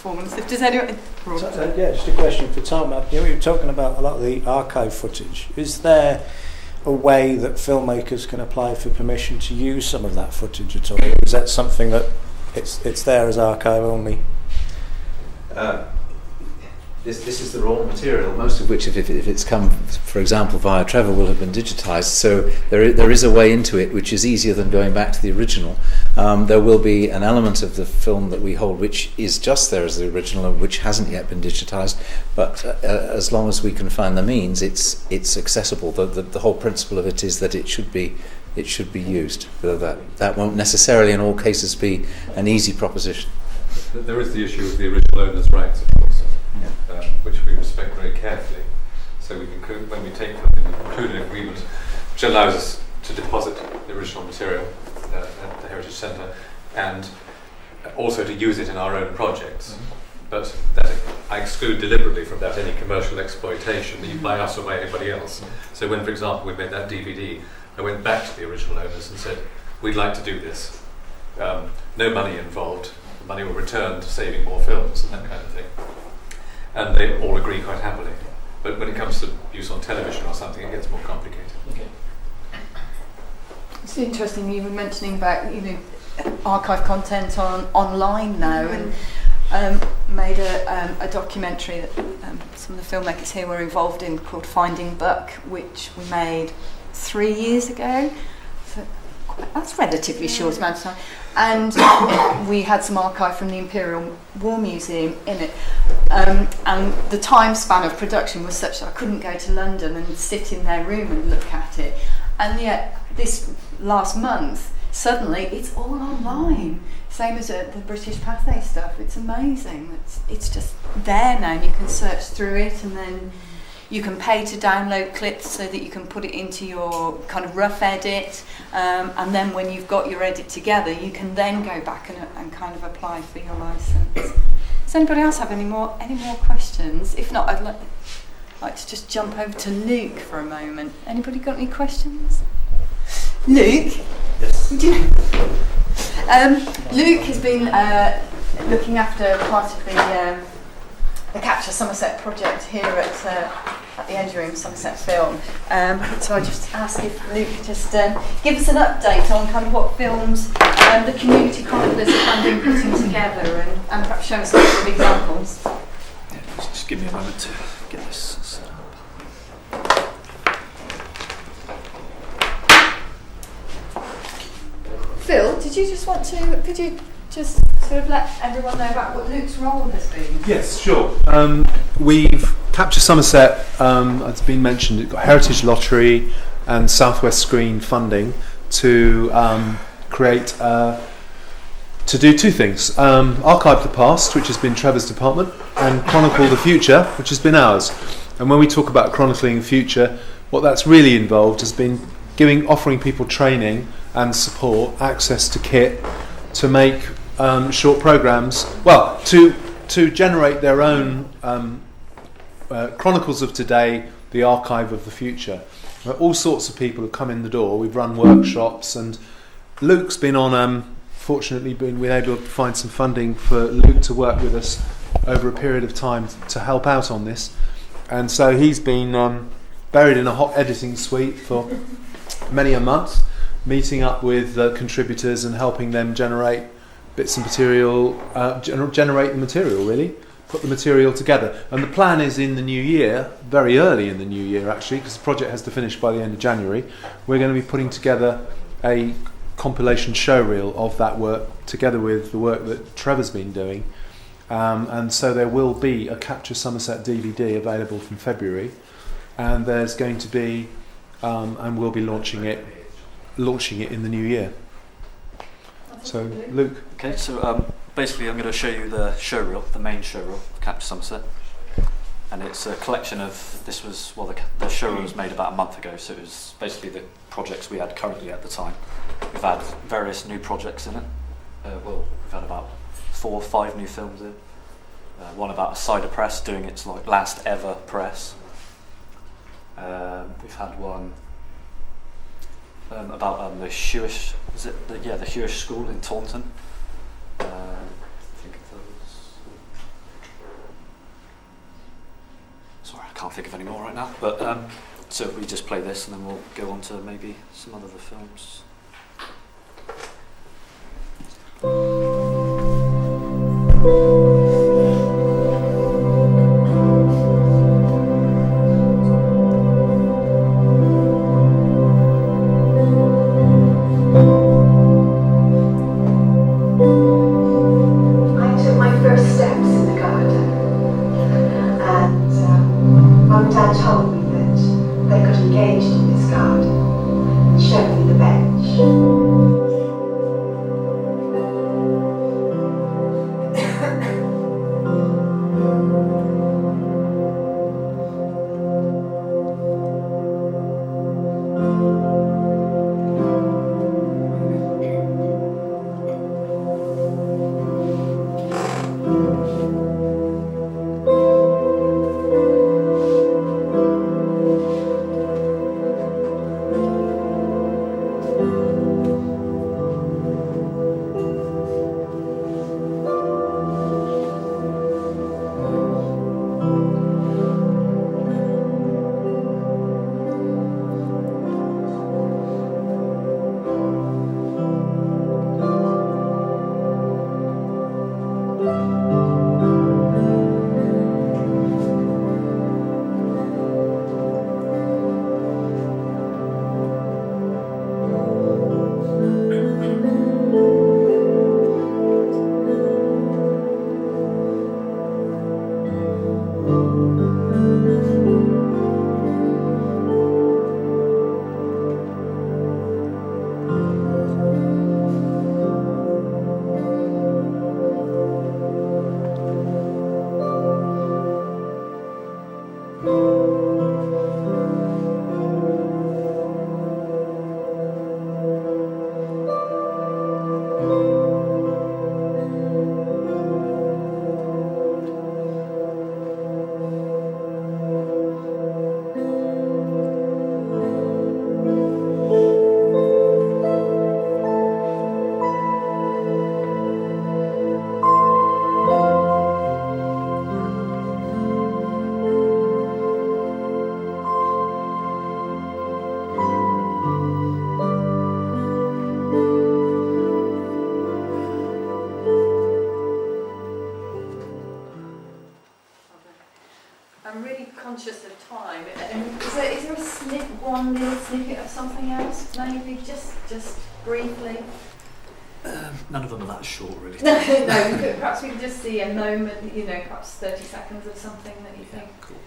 performance. If does anyone... Yeah, just a question for Tom. You were talking about a lot of the archive footage. Is there a way that filmmakers can apply for permission to use some of that footage at all? Is that something that it's there as archive only? This is the raw material, most of which, if it's come, for example, via Trevor, will have been digitised. So there is a way into it which is easier than going back to the original. There will be an element of the film that we hold which is just there as the original and which hasn't yet been digitised. But as long as we can find the means, it's accessible. The whole principle of it is that it should be used. That won't necessarily, in all cases, be an easy proposition. There is the issue of the original owner's rights, of course, which we respect very carefully. So we can, when we take them, include an agreement which allows us to deposit the original material at the Heritage Centre and also to use it in our own projects. But that I exclude deliberately from that any commercial exploitation by us or by anybody else. So when, for example, we made that DVD, I went back to the original owners and said, we'd like to do this. No money involved. The money will return to saving more films and that kind of thing. And they all agree quite happily. But when it comes to use on television or something, it gets more complicated. Okay. It's interesting you were mentioning about archive content online now, and made a documentary that some of the filmmakers here were involved in called Finding Buck, which we made 3 years ago. So that's relatively short amount of time. And we had some archive from the Imperial War Museum in it. And the time span of production was such that I couldn't go to London and sit in their room and look at it. And yet, this last month, suddenly it's all online. Same as the British Pathé stuff. It's amazing. It's just there now. You can search through it, and then you can pay to download clips so that you can put it into your kind of rough edit, and then when you've got your edit together, you can then go back and kind of apply for your license. Does anybody else have any more questions? If not, I'd like to just jump over to Luke for a moment. Anybody got any questions? Luke? Yes. Luke has been looking after part of the Capture Somerset project here at the End Room Somerset Film. So I just ask if Luke could just give us an update on kind of what films the community chroniclers have been putting together, and perhaps show us a couple of examples. Yeah, just give me a moment to get this set up. Phil, could you just sort of let everyone know about what Luke's role has been? Yes, sure. We've Capture Somerset, as been mentioned, it got Heritage Lottery and Southwest Screen funding to to do two things: archive the past, which has been Trevor's department, and chronicle the future, which has been ours. And when we talk about chronicling the future, what that's really involved has been offering people training and support, access to kit, to make short programs, to generate their own chronicles of today, the archive of the future. All sorts of people have come in the door. We've run workshops, and Luke's been on, fortunately been able to find some funding for Luke to work with us over a period of time to help out on this. And so he's been buried in a hot editing suite for many a month, meeting up with contributors and helping them generate bits of material, generate the material really, put the material together. And the plan is in the new year, very early in the new year actually, because the project has to finish by the end of January, we're going to be putting together a compilation showreel of that work together with the work that Trevor's been doing. And so there will be a Capture Somerset DVD available from February, and there's going to be, and we'll be launching it in the new year. So, Luke. Okay, so basically I'm going to show you the showreel, the main showreel of Capture Somerset. And it's a collection of, the showreel was made about a month ago, so it was basically the projects we had currently at the time. We've had various new projects in it. We've had about 4 or 5 new films in. One about a cider press doing its last ever press. We've had one about the Hewish, the Hewish School in Taunton. I think of those. can't think of any more right now. But so we just play this, and then we'll go on to maybe some other films. I'm really conscious of time. Is there one little snippet of something else, maybe, just briefly? None of them are that short, really. No, perhaps we could just see a moment, perhaps 30 seconds of something that you think. Cool.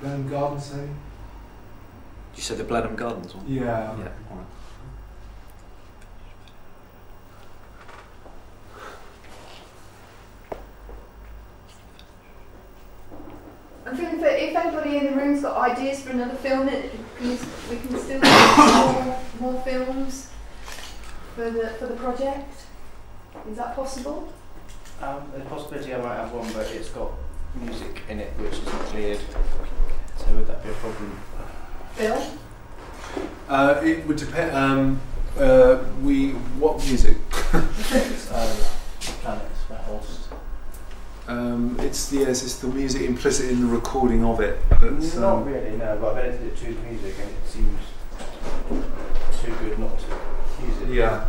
Blenheim Gardens, maybe? Did you say the Blenheim Gardens one? Yeah. Yeah, all right. I'm feeling that if anybody in the room's got ideas for another film, we can still do more films for the project. Is that possible? There's a possibility I might have one, but it's got music in it which isn't cleared. So would that be a problem? Bill? It would depend. What music? Planets by Holst. It's the music implicit in the recording of it. Not really, no. But I've edited it to the music, and it seems too good not to use it. Yeah.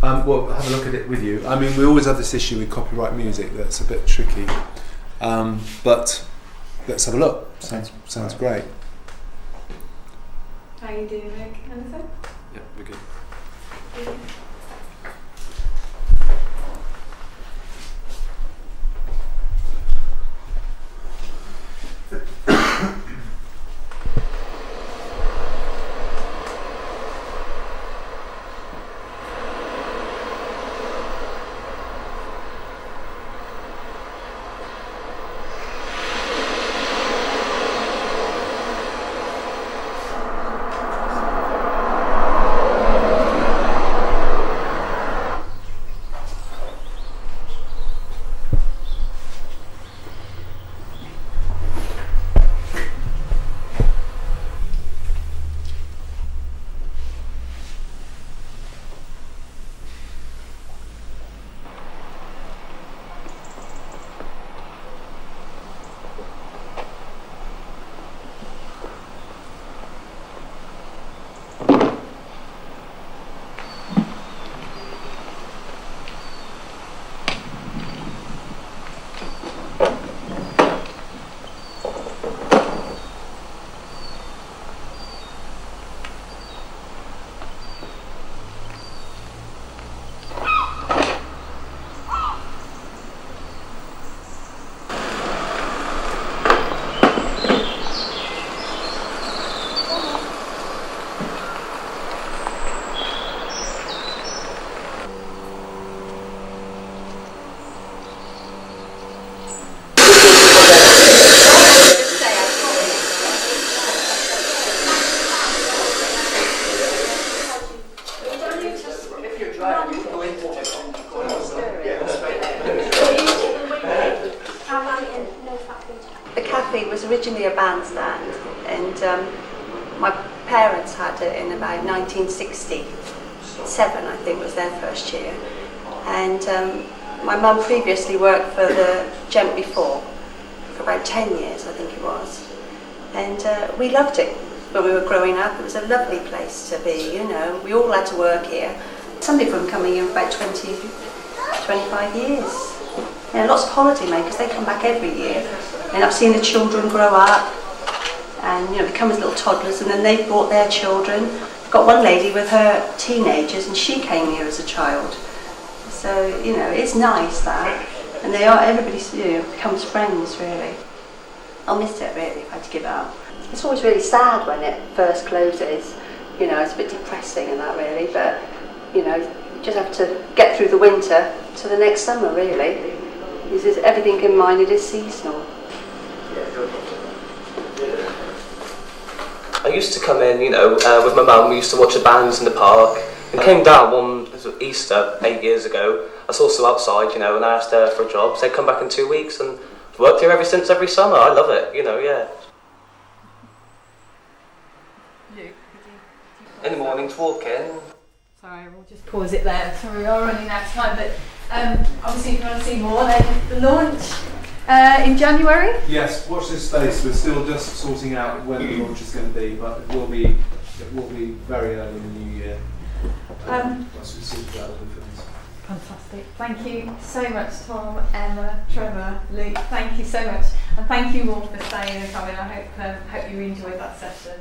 Well, have a look at it with you. I mean, we always have this issue with copyright music that's a bit tricky. But let's have a look. Sounds great. How are you doing, Rick? Anything? Yeah, we're good. originally a bandstand, and my parents had it in about 1967, I think, was their first year. And my mum previously worked for the Gent before, for about 10 years, I think it was. And we loved it when we were growing up. It was a lovely place to be, you know. We all had to work here. Some people have been coming here for about 20, 25 years. You know, lots of holiday makers, they come back every year. And I've seen the children grow up and, you know, become as little toddlers, and then they've brought their children. I've got one lady with her teenagers, and she came here as a child. So, you know, it's nice that. And everybody, you know, becomes friends, really. I'll miss it, really, if I had to give it up. It's always really sad when it first closes. You know, it's a bit depressing and that, really, but, you know, you just have to get through the winter to the next summer, really. Because everything in mine, it is seasonal. I used to come in, you know, with my mum. We used to watch the bands in the park. And came down one Easter 8 years ago. I saw Sue outside, you know, and I asked her for a job. Said come back in 2 weeks, and I've worked here ever since, every summer. I love it, you know, yeah. In the mornings, walk in. Sorry, we'll just pause it there. So we are running out of time, but obviously if you want to see more, then the launch in January. Yes, watch this space. We're still just sorting out when the launch is going to be, but it will be very early in the new year. Once we've sorted out all the things. Fantastic. Thank you so much, Tom, Emma, Trevor, Luke. Thank you so much, and thank you all for staying and coming. I hope you enjoyed that session.